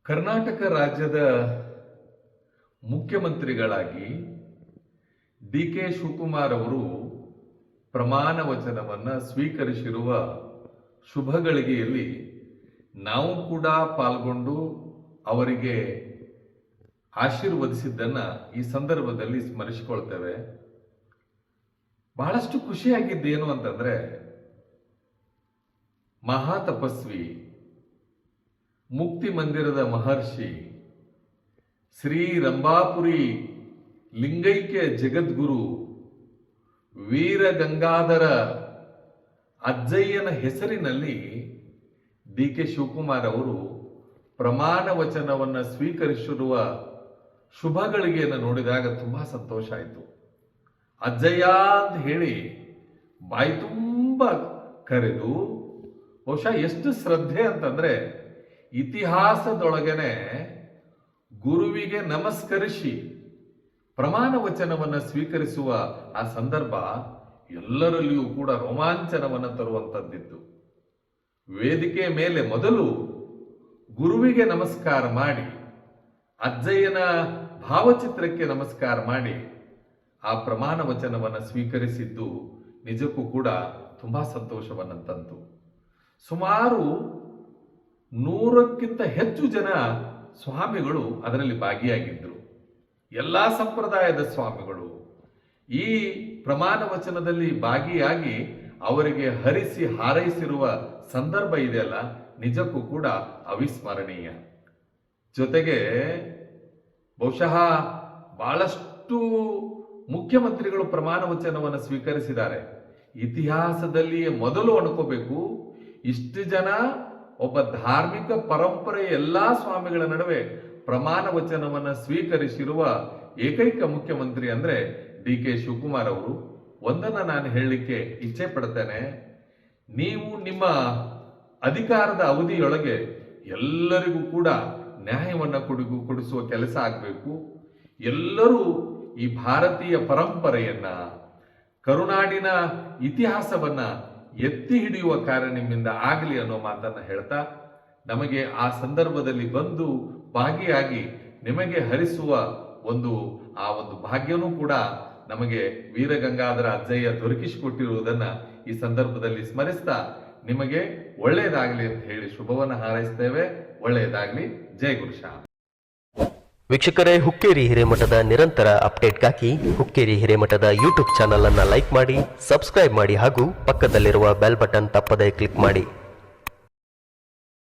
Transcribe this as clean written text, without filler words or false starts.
ಕರ್ನಾಟಕ ರಾಜ್ಯದ ಮುಖ್ಯಮಂತ್ರಿಗಳಾಗಿ ಡಿ.ಕೆ. ಶಿವಕುಮಾರ್ ಅವರು ಪ್ರಮಾಣ ವಚನವನ್ನು ಸ್ವೀಕರಿಸಿರುವ ಶುಭ ಗಳಿಗೆಯಲ್ಲಿ ನಾವು ಕೂಡ ಪಾಲ್ಗೊಂಡು ಅವರಿಗೆ ಆಶೀರ್ವದಿಸಿದ್ದನ್ನು ಈ ಸಂದರ್ಭದಲ್ಲಿ ಸ್ಮರಿಸಿಕೊಳ್ತೇವೆ. ಬಹಳಷ್ಟು ಖುಷಿಯಾಗಿದ್ದೇನು ಅಂತಂದ್ರೆ, ಮಹಾ ತಪಸ್ವಿ, ಮುಕ್ತಿ ಮಂದಿರದ ಮಹರ್ಷಿ, ಶ್ರೀ ರಂಭಾಪುರಿ ಲಿಂಗೈಕ್ಯ ಜಗದ್ಗುರು ವೀರ ಗಂಗಾಧರ ಅಜ್ಜಯ್ಯನ ಹೆಸರಿನಲ್ಲಿ ಡಿ.ಕೆ. ಶಿವಕುಮಾರ್ ಅವರು ಪ್ರಮಾಣ ವಚನವನ್ನು ಸ್ವೀಕರಿಸಿರುವ ಶುಭ ಗಳಿಗೆಯನ್ನು ನೋಡಿದಾಗ ತುಂಬಾ ಸಂತೋಷ ಆಯಿತು. ಅಜ್ಜಯ್ಯ ಅಂತ ಹೇಳಿ ಬಾಯಿ ತುಂಬ ಕರೆದು, ಬಹುಶಃ ಎಷ್ಟು ಶ್ರದ್ಧೆ ಅಂತಂದ್ರೆ, ಇತಿಹಾಸದೊಳಗನೆ ಗುರುವಿಗೆ ನಮಸ್ಕರಿಸಿ ಪ್ರಮಾಣ ವಚನವನ್ನು ಸ್ವೀಕರಿಸುವ ಆ ಸಂದರ್ಭ ಎಲ್ಲರಲ್ಲಿಯೂ ಕೂಡ ರೋಮಾಂಚನವನ್ನು ತರುವಂಥದ್ದಿತ್ತು. ವೇದಿಕೆ ಮೇಲೆ ಮೊದಲು ಗುರುವಿಗೆ ನಮಸ್ಕಾರ ಮಾಡಿ, ಅಜ್ಜಯ್ಯನ ಭಾವಚಿತ್ರಕ್ಕೆ ನಮಸ್ಕಾರ ಮಾಡಿ ಆ ಪ್ರಮಾಣ ವಚನವನ್ನು ಸ್ವೀಕರಿಸಿದ್ದು ನಿಜಕ್ಕೂ ಕೂಡ ತುಂಬಾ ಸಂತೋಷವನ್ನು ತಂತು. ಸುಮಾರು 100ಕ್ಕಿಂತ ಹೆಚ್ಚು ಜನ ಸ್ವಾಮಿಗಳು ಅದರಲ್ಲಿ ಭಾಗಿಯಾಗಿದ್ದರು. ಎಲ್ಲ ಸಂಪ್ರದಾಯದ ಸ್ವಾಮಿಗಳು ಈ ಪ್ರಮಾಣ ವಚನದಲ್ಲಿ ಭಾಗಿಯಾಗಿ ಅವರಿಗೆ ಹರಿಸಿ ಹಾರೈಸಿರುವ ಸಂದರ್ಭ ಇದೆಯಲ್ಲ, ನಿಜಕ್ಕೂ ಕೂಡ ಅವಿಸ್ಮರಣೀಯ. ಜೊತೆಗೆ ಬಹುಶಃ ಬಹಳಷ್ಟು ಮುಖ್ಯಮಂತ್ರಿಗಳು ಪ್ರಮಾಣ ವಚನವನ್ನು ಸ್ವೀಕರಿಸಿದ್ದಾರೆ. ಇತಿಹಾಸದಲ್ಲಿಯೇ ಮೊದಲು ಅನ್ಕೋಬೇಕು, ಇಷ್ಟು ಜನ ಒಬ್ಬ ಧಾರ್ಮಿಕ ಪರಂಪರೆಯ ಎಲ್ಲಾ ಸ್ವಾಮಿಗಳ ನಡುವೆ ಪ್ರಮಾಣ ವಚನವನ್ನು ಸ್ವೀಕರಿಸಿರುವ ಏಕೈಕ ಮುಖ್ಯಮಂತ್ರಿ ಅಂದ್ರೆ ಡಿ.ಕೆ. ಶಿವಕುಮಾರ್ ಅವರು. ಒಂದನ್ನು ನಾನು ಹೇಳಲಿಕ್ಕೆ ಇಚ್ಛೆ ಪಡ್ತೇನೆ, ನೀವು ನಿಮ್ಮ ಅಧಿಕಾರದ ಅವಧಿಯೊಳಗೆ ಎಲ್ಲರಿಗೂ ಕೂಡ ನ್ಯಾಯವನ್ನು ಕೊಡಿಸುವ ಕೆಲಸ ಆಗಬೇಕು. ಎಲ್ಲರೂ ಈ ಭಾರತೀಯ ಪರಂಪರೆಯನ್ನ, ಕರುನಾಡಿನ ಇತಿಹಾಸವನ್ನ ಎತ್ತಿ ಹಿಡಿಯುವ ಕಾರ್ಯ ನಿಮ್ಮಿಂದ ಆಗಲಿ ಅನ್ನೋ ಮಾತನ್ನ ಹೇಳ್ತಾ, ನಮಗೆ ಆ ಸಂದರ್ಭದಲ್ಲಿ ಬಂದು ಭಾಗಿಯಾಗಿ ನಿಮಗೆ ಹರಿಸುವ ಒಂದು ಭಾಗ್ಯನೂ ಕೂಡ ನಮಗೆ ವೀರಗಂಗಾಧರ ಅಜ್ಜಯ್ಯ ದೊರಕಿಸಿಕೊಟ್ಟಿರುವುದನ್ನ ಈ ಸಂದರ್ಭದಲ್ಲಿ ಸ್ಮರಿಸ್ತಾ, ನಿಮಗೆ ಒಳ್ಳೆಯದಾಗಲಿ ಅಂತ ಹೇಳಿ ಶುಭವನ್ನು ಹಾರೈಸ್ತೇವೆ. ಒಳ್ಳೆಯದಾಗಲಿ. ಜೈ ಗುರುಶಾಮ್. ವೀಕ್ಷಕರೇ, ಹುಕ್ಕೇರಿ ಹಿರೇಮಠದ ನಿರಂತರ ಅಪ್ಡೇಟ್ಗಾಗಿ ಹುಕ್ಕೇರಿ ಹಿರೇಮಠದ ಯೂಟ್ಯೂಬ್ ಚಾನಲ್ ಅನ್ನು ಲೈಕ್ ಮಾಡಿ, ಸಬ್ಸ್ಕ್ರೈಬ್ ಮಾಡಿ ಹಾಗೂ ಪಕ್ಕದಲ್ಲಿರುವ ಬೆಲ್ ಬಟನ್ ತಪ್ಪದೇ ಕ್ಲಿಕ್ ಮಾಡಿ.